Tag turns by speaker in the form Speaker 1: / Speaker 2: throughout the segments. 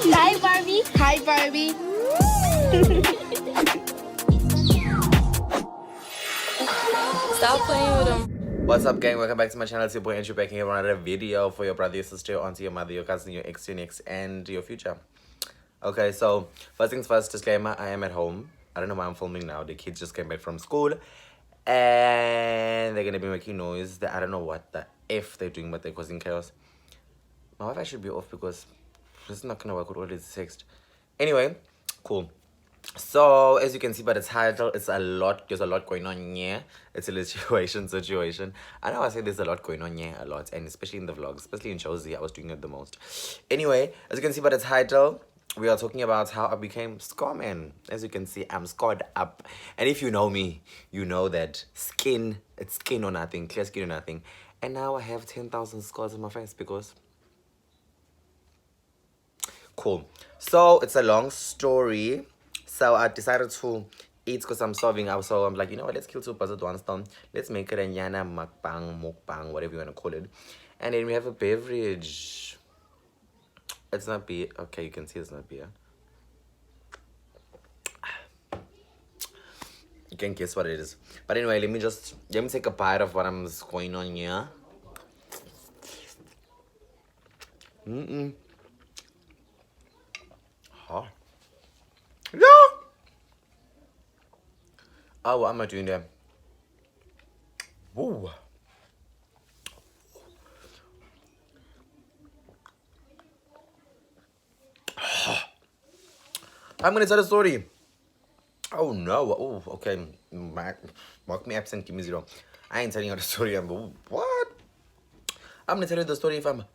Speaker 1: Hi, Barbie.
Speaker 2: Hi, Barbie.
Speaker 1: Stop playing with him.
Speaker 3: What's up, gang? Welcome back to my channel. It's your boy Andrew back here with another video for your brother, your sister, your auntie, your mother, your cousin, your ex, your next, and your future. Okay, so first things first, disclaimer, I am at home. I don't know why I'm filming now. The kids just came back from school and they're gonna be making noise. I don't know what the F they're doing, but they're causing chaos. My Wi-Fi should be off because this is not gonna work with all this text. Anyway, cool. So as you can see by the title, it's a lot. There's a lot going on here. It's a situation. I know I say there's a lot going on here a lot, and especially in the vlogs, especially in Josie, I was doing it the most. Anyway, as you can see by the title, we are talking about how I became scoreman. As you can see, I'm scored up, and if you know me, you know that it's skin or nothing, clear skin or nothing. And now I have 10,000 scores on my face because. Cool. So it's a long story. So I decided to eat because I'm starving. So I'm like, you know what, let's kill two birds with one stone. Let's make it a nyana mukbang, whatever you want to call it. And then we have a beverage. It's not beer. Okay, you can see it's not beer. You can guess what it is. But anyway, let me take a bite of what I'm going on here. Huh. Yeah. Oh, what am I doing there? Woo. I'm gonna tell a story. Oh no. Oh, okay. Mark me absent. Give me 0. I ain't telling you the story. What? I'm gonna tell you the story if I'm.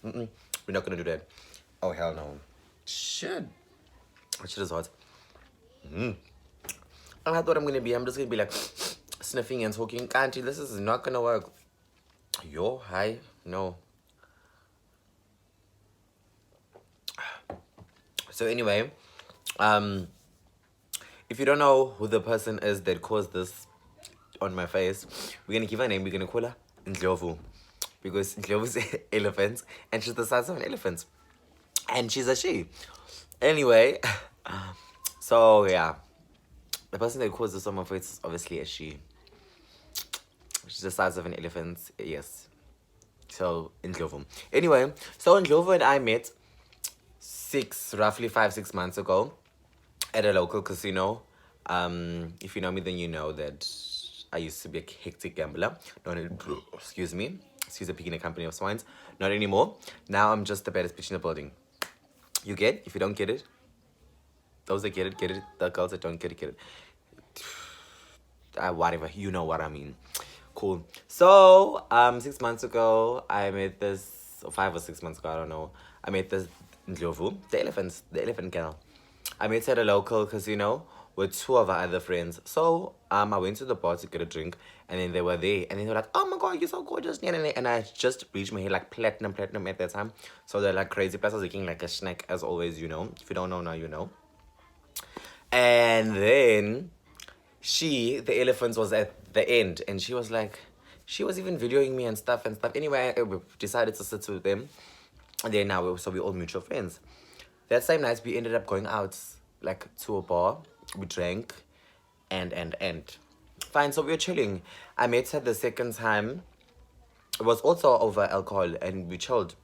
Speaker 3: We're not gonna do that. Oh hell no. Shit. Shit is hot. I thought I'm just gonna be like sniffing and talking. Auntie, this is not gonna work. Yo, hi. No. So anyway, if you don't know who the person is that caused this on my face, we're gonna give her a name. We're gonna call her Ndlovu. Because Ndlovu's elephant and she's the size of an elephant. And she's a she. Anyway, so yeah. The person that caused this on my face is obviously a she. She's the size of an elephant, yes. So, Ndlovu. Anyway, so Ndlovu and I met roughly 5-6 months ago at a local casino. If you know me, then you know that I used to be a hectic gambler. Excuse me. Excuse the pig in a company of swines. Not anymore. Now I'm just the baddest bitch in the building. You get? If you don't get it, those that get it. The girls that don't get it. Whatever, you know what I mean. Cool. So, 6 months ago, I met this, or 5 or 6 months ago, I don't know. I met this Ndlovu, the elephant girl. I met her at a local casino with 2 of our other friends. So, I went to the bar to get a drink, and then they were there, and then they were like, oh my god, you're so gorgeous. And I just bleached my hair like platinum at that time. So they're like crazy. Plus I was looking like a snack, as always, you know. If you don't know now, you know. And then the elephant was at the end, and she was even videoing me and stuff. Anyway, we decided to sit with them, and then so we're all mutual friends. That same night, we ended up going out like to a bar. We drank, and fine. So we were chilling. I met her the second time. It was also over alcohol, and we chilled.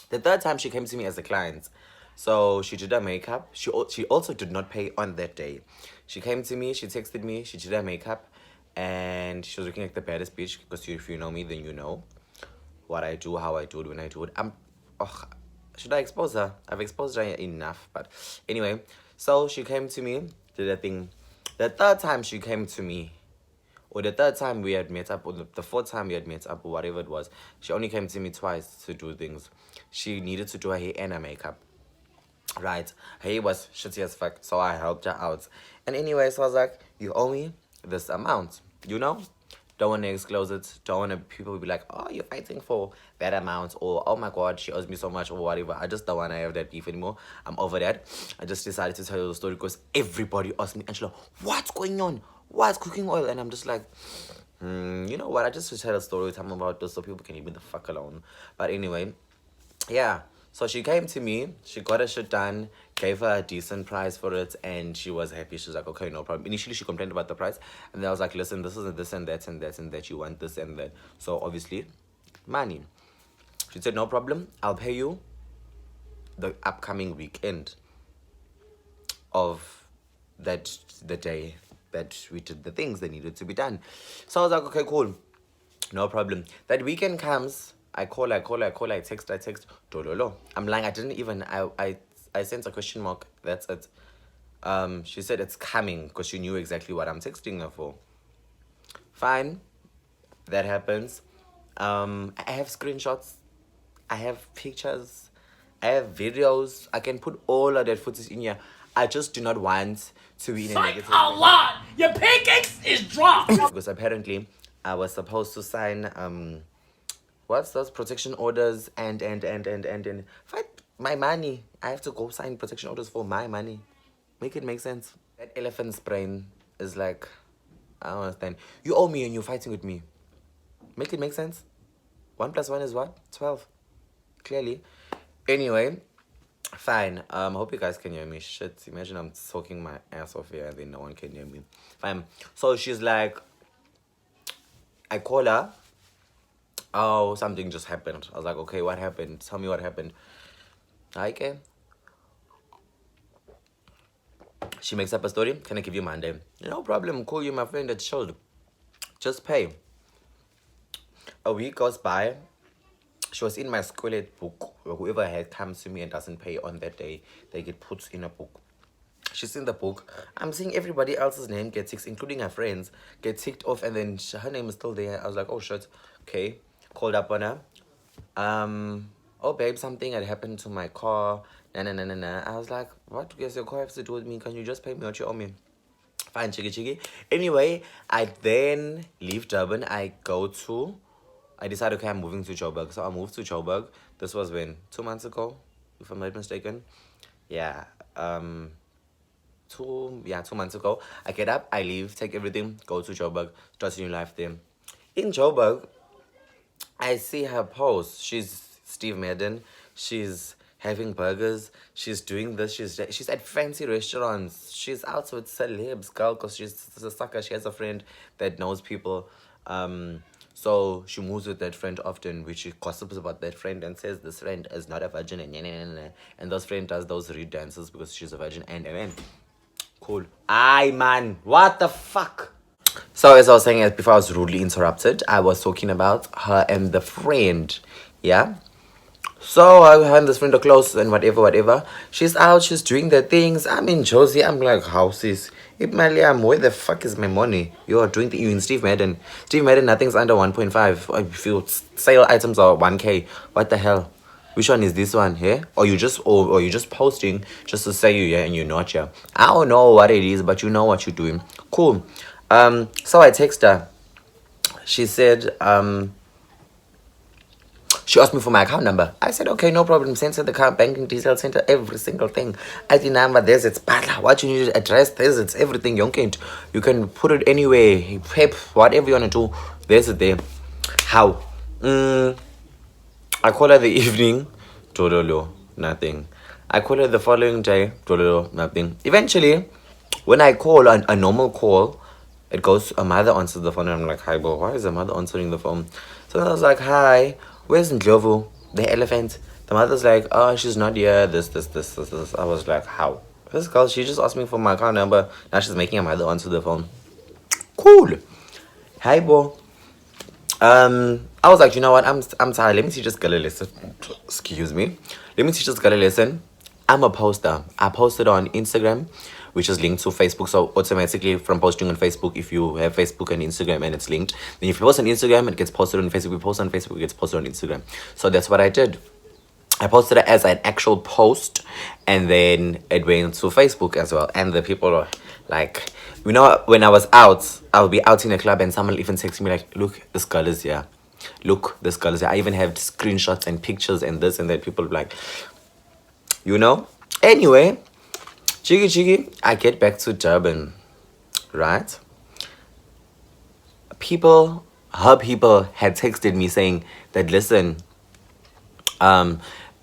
Speaker 3: The third time, she came to me as a client. So she did her makeup. She also did not pay on that day. She came to me, she texted me, she did her makeup, and she was looking like the baddest bitch. Because if you know me, then you know what I do, how I do it, when I do it. Should I expose her? I've exposed her enough. But anyway, so she came to me, did her thing. The third time she came to me, or the third time we had met up, or the fourth time we had met up, or whatever it was, she only came to me twice to do things. She needed to do her hair and her makeup. Right, her hair was shitty as fuck, so I helped her out. And anyway, so I was like, you owe me this amount, you know? Don't want to disclose it. Don't want to people be like, oh, you're fighting for that amount, or oh my god, she owes me so much, or whatever. I just don't want to have that beef anymore. I'm over that. I just decided to tell you the story because everybody asked me, Angela, what's going on? What's cooking oil? And I'm just like, you know what? I just tell a story time about this so people can leave me the fuck alone. But anyway, yeah. So she came to me, she got her shit done, gave her a decent price for it, and she was happy. She was like, okay, no problem. Initially, she complained about the price, and then I was like, listen, this is this and that and that and that. You want this and that. So obviously, money. She said, no problem. I'll pay you the upcoming weekend of the day that we did the things that needed to be done. So I was like, okay, cool. No problem. That weekend comes, I call, I text, dololo. I'm lying, I didn't even, I sent a question mark, that's it. She said it's coming because she knew exactly what I'm texting her for. Fine, that happens. I have screenshots, I have pictures, I have videos. I can put all of that footage in here. I just do not want to be in a negative.
Speaker 2: A lot. Your pancakes is dropped.
Speaker 3: Because apparently I was supposed to sign what's those protection orders and fight my money. I have to go sign protection orders for my money. Make it make sense. That elephant's brain is like, I don't understand. You owe me and you're fighting with me. Make it make sense. 1 + 1 is what? 12. Clearly. Anyway, fine. Hope you guys can hear me. Shit. Imagine I'm talking my ass off here and then no one can hear me. Fine. So she's like, I call her. Oh, something just happened. I was like, okay, what happened? Tell me what happened. Okay. She makes up a story. Can I give you Monday? No problem. Cool, you my friend. That showed. Just pay. A week goes by. She was in my school book. Whoever had comes to me and doesn't pay on that day, they get put in a book. She's in the book. I'm seeing everybody else's name get ticked, including her friends, get ticked off, and then her name is still there. I was like, oh shit. Okay. Called up on her. Oh babe, something had happened to my car. Nah. I was like, what does your car have to do with me? Can you just pay me what you owe me? Fine, chiggy. Anyway, I then leave Durban. I decided, okay, I'm moving to Joburg. So I moved to Joburg. This was when? 2 months ago, if I'm not mistaken. Yeah. 2 months ago. I get up, I leave, take everything, go to Joburg, start a new life there. In Joburg, I see her post. She's Steve Madden. She's having burgers. She's doing this. She's at fancy restaurants. She's out with celebs, girl, because she's a sucker. She has a friend that knows people. So she moves with that friend often, which she gossips about that friend and says this friend is not a virgin and those friend does those reed dances because she's a virgin and cool. Aye man, what the fuck? So as I was saying before I was rudely interrupted, I was talking about her and the friend. Yeah. So I had this friend are close and whatever. She's out, she's doing the things. I'm in Josie. I'm like, how sis? Where the fuck is my money? You're doing you in Steve Madden. Steve Madden, nothing's under 1.5. If your sale items are 1K, what the hell? Which one is this one here? Or you just posting just to say you're here and you're not here. I don't know what it is, but you know what you're doing. Cool. So I text her. She said, she asked me for my account number. I said, okay, no problem. Send her the account, banking details, send her every single thing. ID number, there's its butler. What you need, address, there's it's everything. You can put it anywhere. Pep, whatever you want to do, there's it there. How? I call her the evening. Tololo, nothing. I call her the following day. Tololo, nothing. Eventually, when I call a normal call, it goes, a mother answers the phone and I'm like, hi, bro, why is a mother answering the phone? So I was like, hi, where's Ndlovu, the elephant? The mother's like, oh, she's not here, this. I was like, how? This girl, she just asked me for my account number. Now she's making a mother answer the phone. Cool. Hi, bro. I was like, you know what? I'm tired. Let me teach this girl a lesson. Excuse me. Let me teach this girl a lesson. I'm a poster. I posted on Instagram, which is linked to Facebook. So automatically from posting on Facebook, if you have Facebook and Instagram and it's linked, then if you post on Instagram, it gets posted on Facebook. If you post on Facebook, it gets posted on Instagram. So that's what I did. I posted it as an actual post, and then it went to Facebook as well. And the people are like, you know, when I was out, I'll be out in a club and someone even texts me like, look, this girl is here. Look, this girl is here. I even have screenshots and pictures and this and that. People like, you know. Anyway, Chiggy, I get back to Durban, right? Her people had texted me saying that, listen,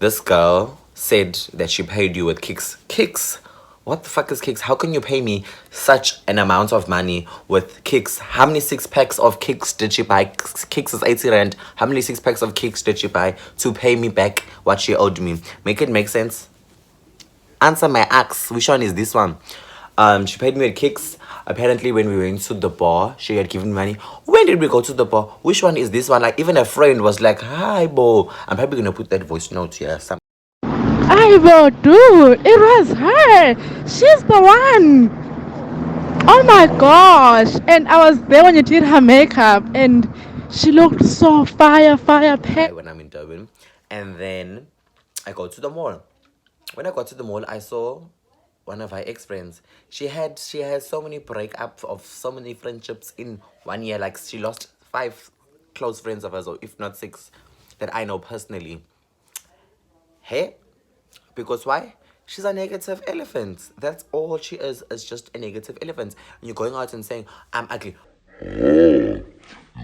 Speaker 3: this girl said that she paid you with kicks. Kicks? What the fuck is kicks? How can you pay me such an amount of money with kicks? How many 6 packs of kicks did she buy? Kicks is 80 rand. How many 6 packs of kicks did she buy to pay me back what she owed me? Make it make sense. Answer my ask. Which one is this one? She paid me with kicks. Apparently, when we went to the bar, she had given money. When did we go to the bar? Which one is this one? Like, even a friend was like, "Hi, Bo." I'm probably gonna put that voice note here.
Speaker 4: Ivo, dude, it was her. She's the one. Oh my gosh. And I was there when you did her makeup, and she looked so fire.
Speaker 3: When I'm in Durban, and then I go to the mall. When I got to the mall, I saw one of her ex-friends. She had so many breakups of so many friendships in 1 year. Like, she lost 5 close friends of hers, or if not 6, that I know personally. Hey, because why? She's a negative elephant. That's all she is just a negative elephant. And you're going out and saying, "I'm ugly." You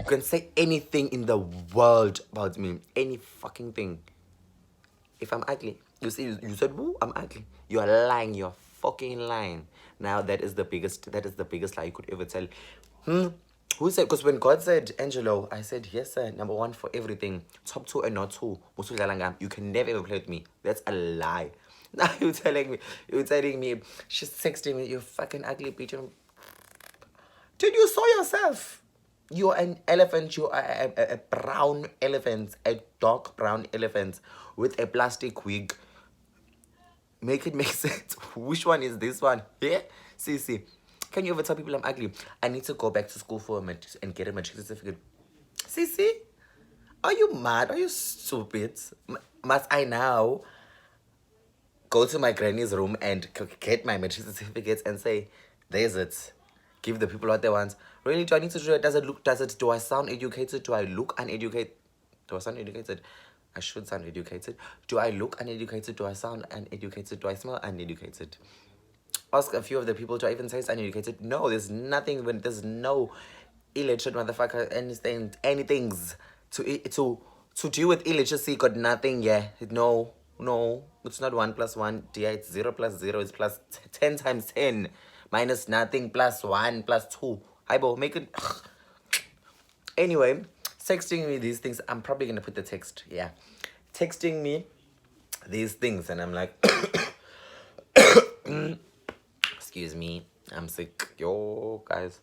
Speaker 3: can say anything in the world about me. Any fucking thing. If I'm ugly, you said, "Woo, I'm ugly." You are lying. You're fucking lying. Now that is the biggest lie you could ever tell. Who said? Because when God said, "Angelo," I said, "Yes, sir. Number 1 for everything. Top 2 and not 2. You can never ever play with me." That's a lie. Now you're telling me, she's texting me, "You fucking ugly bitch." Did you saw yourself? You're an elephant. You are a brown elephant, a dark brown elephant with a plastic wig. Make it make sense. Which one is this one? Yeah? See. Can you ever tell people I'm ugly? I need to go back to school and get a matric certificate. See? Are you mad? Are you stupid? Must I now go to my granny's room and get my matric certificates and say, "There's it. Give the people what they want"? Really? Do I need to do it? Do I sound educated? Do I look uneducated? Do I sound educated? I should sound educated. Do I look uneducated? Do I sound uneducated? Do I smell uneducated? Ask a few of the people, do I even taste uneducated? No, there's nothing. When there's no illiterate motherfucker, anything's to deal with illiteracy. Got nothing. Yeah, no. It's not 1 + 1. Dear, it's 0 + 0. It's plus 10 times 10 minus nothing plus 1 plus 2. Hi, Bo, make it. Anyway, texting me these things. I'm probably gonna put the text. Yeah, texting me these things, and I'm like, excuse me, I'm sick. Yo, guys.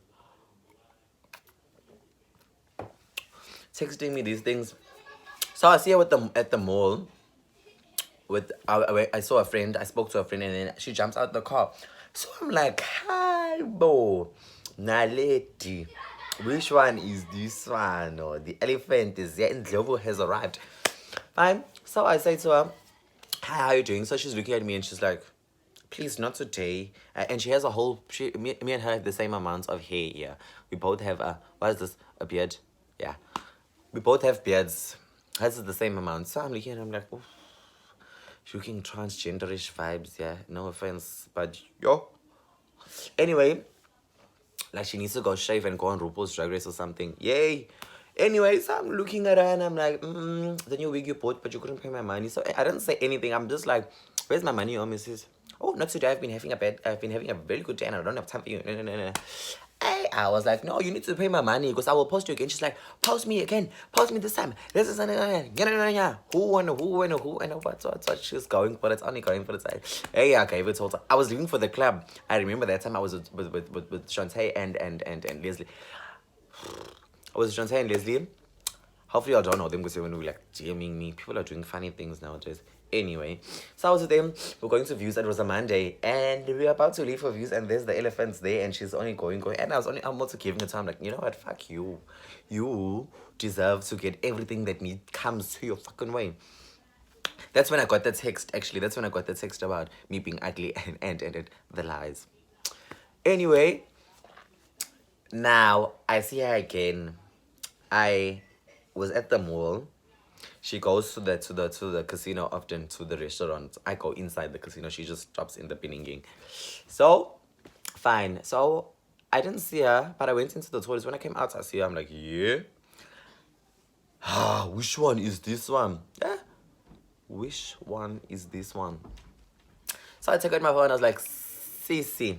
Speaker 3: Texting me these things. So I see her at the mall. I saw a friend. I spoke to a friend, and then she jumps out the car. So I'm like, "Hi, Bo, Naledi. Which one is this one? Or the elephant is here, and Glovo has arrived." Fine. So I say to her, "Hi, how are you doing?" So she's looking at me and she's like, "Please, not today." And she has a whole. Me and her have the same amount of hair here. We both have what is this? A beard? Yeah. We both have beards. Hers is the same amount. So I'm looking and I'm like, "Oof. Looking transgenderish vibes." Yeah, no offense, but yo. Anyway, like, she needs to go shave and go on RuPaul's Drag Race or something. Yay. Anyway, so I'm looking at her and I'm like, "The new wig you bought, but you couldn't pay my money." So I don't say anything. I'm just like, "Where's my money, oh, Mrs.? Oh, not today. I've been having a very good day and I don't have time for you." No. I was like, "No, you need to pay my money because I will post you again." She's like, "Post me again. Post me this time. This is who and what she's going for. It's only going for the side." Hey, I gave it also. I was leaving for the club. I remember that time I was with Shantae and Leslie. I was with Shantae and Leslie. Hopefully I don't know them because when we like DMing me, people are doing funny things nowadays. Anyway, so I was with them. We're going to Views, and it was a Monday, and we were about to leave for Views, and there's the elephants there, and she's only going, and I'm also giving it to her. I'm like, "You know what? Fuck you. You deserve to get everything that comes to your fucking way." That's when I got the text. Actually, that's when I got the text about me being ugly and the lies. Anyway, now I see her again. I was at the mall. She goes to the casino, often to the restaurant. I go inside the casino. She just stops in the Beninging. So, fine. So, I didn't see her, but I went into the toilet. When I came out, I see her. I'm like, "Yeah. Which one is this one?" Yeah. which one is this one? So I took out my phone. I was like, Cece,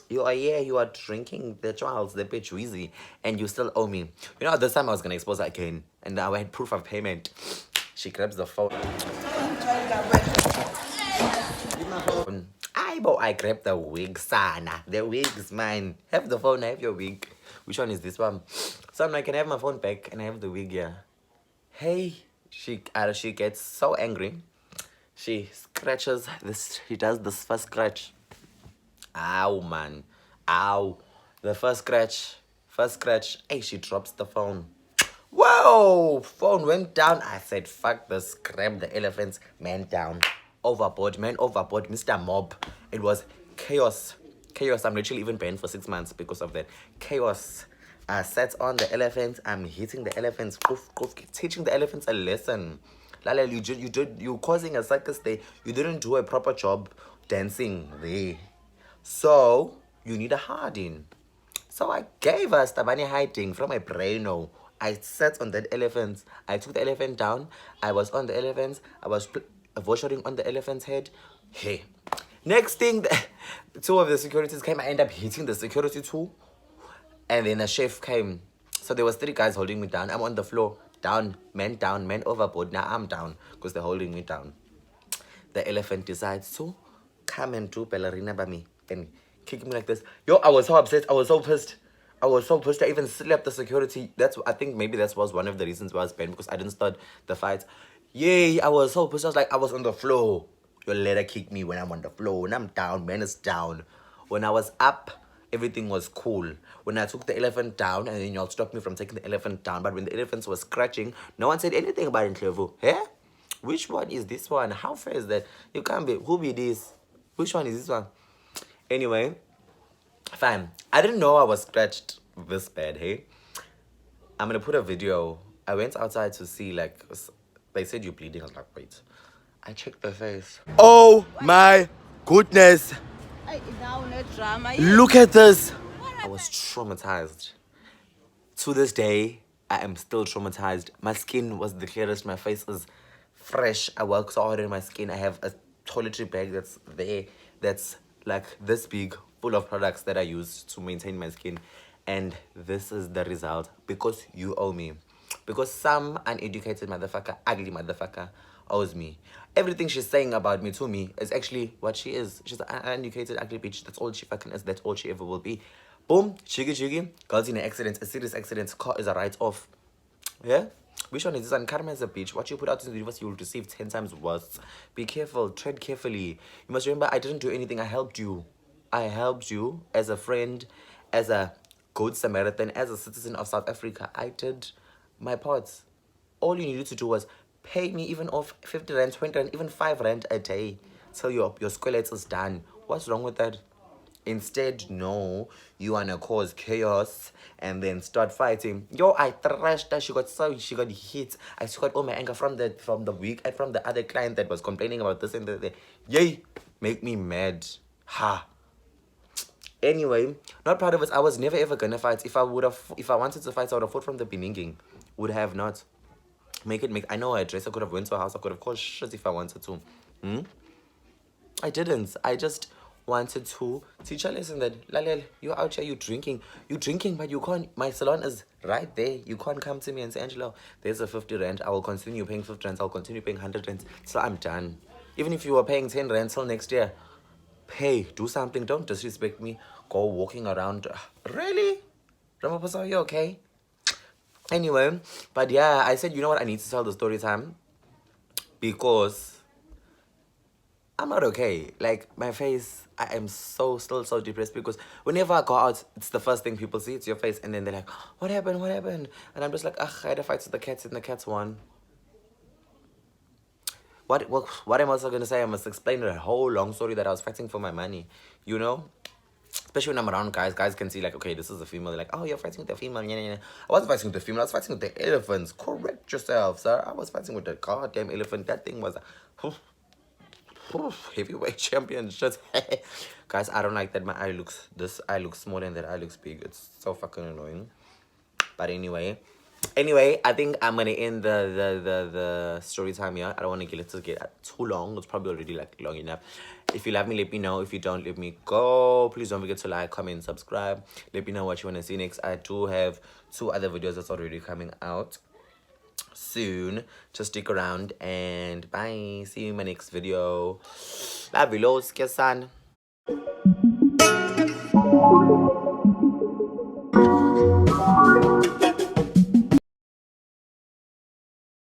Speaker 3: you are here. You are drinking the Charles, the bitch Weezy, and you still owe me. You know, this time I was gonna expose her again, and I had proof of payment. She grabs the phone. I grabbed the wig, sana. The wigs, man. Have the phone. I have your wig. Which one is this one? So I'm like, can I have my phone back? And I have the wig here. Hey, she gets so angry. She scratches this. She does this first scratch. Ow, man. Ow. The first scratch. Hey, she drops the phone. Whoa! Phone went down. I said, fuck this. Grab the elephants. Man down. Overboard. Man overboard. Mr. Mob. It was chaos. Chaos. I'm literally even banned for 6 months because of that. Chaos. I sat on the elephants. I'm hitting the elephants. Teaching the elephants a lesson. Lala, you causing a circus there. You didn't do a proper job dancing there. So you need a harding. So I gave her Stabani hiding from my brain. I sat on that elephant. I took the elephant down. I was on the elephants. I was voshering on the elephant's head. Hey. Next thing, two of the securities came. I ended up hitting the security too. And then a chef came. So there was 3 guys holding me down. I'm on the floor. Down, man overboard. Now I'm down because they're holding me down. The elephant decides to come and do ballerina by me and kick me like this. Yo, I was so upset. I was so pissed. I even slapped the security. I think maybe that was one of the reasons why I was banned, because I didn't start the fight. Yay, I was so pissed. I was like, I was on the floor. You'll let her kick me when I'm on the floor. When I'm down, man is down. When I was up, everything was cool. When I took the elephant down, and then y'all stopped me from taking the elephant down, but when the elephants were scratching, no one said anything about it, Clevo. Eh? Which one is this one? How fair is that? You can't be. Who be this? Which one is this one? Anyway, fine. I didn't know I was scratched this bad, hey? I'm gonna put a video. I went outside to see, like, they said you're bleeding. I was like, wait. I checked the face. Oh my goodness. Look at this. I was traumatized. To this day, I am still traumatized. My skin was the clearest. My face is fresh. I work so hard in my skin. I have a toiletry bag that's there. That's like this big, full of products that I use to maintain my skin. And this is the result. Because you owe me. Because some uneducated motherfucker, ugly motherfucker, owes me. Everything she's saying about me to me is actually what she is. She's an uneducated, ugly bitch. That's all she fucking is. That's all she ever will be. Boom, chiggy, girls in an accident, a serious accident, car is a write-off. Yeah? Which one is this one? Karma is a bitch. What you put out in the universe, you will receive 10 times worse. Be careful, tread carefully. You must remember, I didn't do anything. I helped you. I helped you as a friend, as a good Samaritan, as a citizen of South Africa. I did my parts. All you needed to do was pay me even off 50 rand, 20 rand, even 5 rand a day till your skeleton is done. What's wrong with that? Instead, no, you wanna cause chaos and then start fighting. Yo, I thrashed her. She got hit. I still got all my anger from the week and from the other client that was complaining about this and that. Yay, make me mad. Ha. Anyway, not proud of it. I was never ever gonna fight. If I wanted to fight, I would have fought from the beginning. Would have not. I know I dressed. I could have went to a house. I could have caused shit if I wanted to. I didn't. I just wanted to teach a lesson that, Lalel, you're out here, you're drinking, but you can't. My salon is right there. You can't come to me and say, Angelo, there's a 50 rand. I will continue paying 50 rand. I'll continue paying 100 rand. So I'm done. Even if you were paying 10 rand till next year, pay, do something. Don't disrespect me. Go walking around. Really? Ramaphosa, are you okay? Anyway, but yeah, I said, you know what? I need to tell the story time because I'm not okay. Like, my face, I am still so depressed because whenever I go out, it's the first thing people see. It's your face. And then they're like, what happened? And I'm just like, I had a fight with the cats and the cats won. What am I also going to say? I must explain a whole long story that I was fighting for my money. You know? Especially when I'm around guys. Guys can see like, okay, this is a female. They're like, oh, you're fighting with the female. I wasn't fighting with the female. I was fighting with the elephants. Correct yourself, sir. I was fighting with the goddamn elephant. That thing was heavyweight champion shit. Guys, I don't like that my eye looks small and that eye looks big. It's so fucking annoying. But anyway, Anyway, I think I'm gonna end the story time here. I don't want to get too long. It's probably already like long enough. If you love me, let me know. If you don't, let me go. Please don't forget to like, comment, subscribe. Let me know what you want to see next. I do have 2 other videos that's already coming out soon. Just stick around and bye. See you in my next video. Love you loads, kiss son.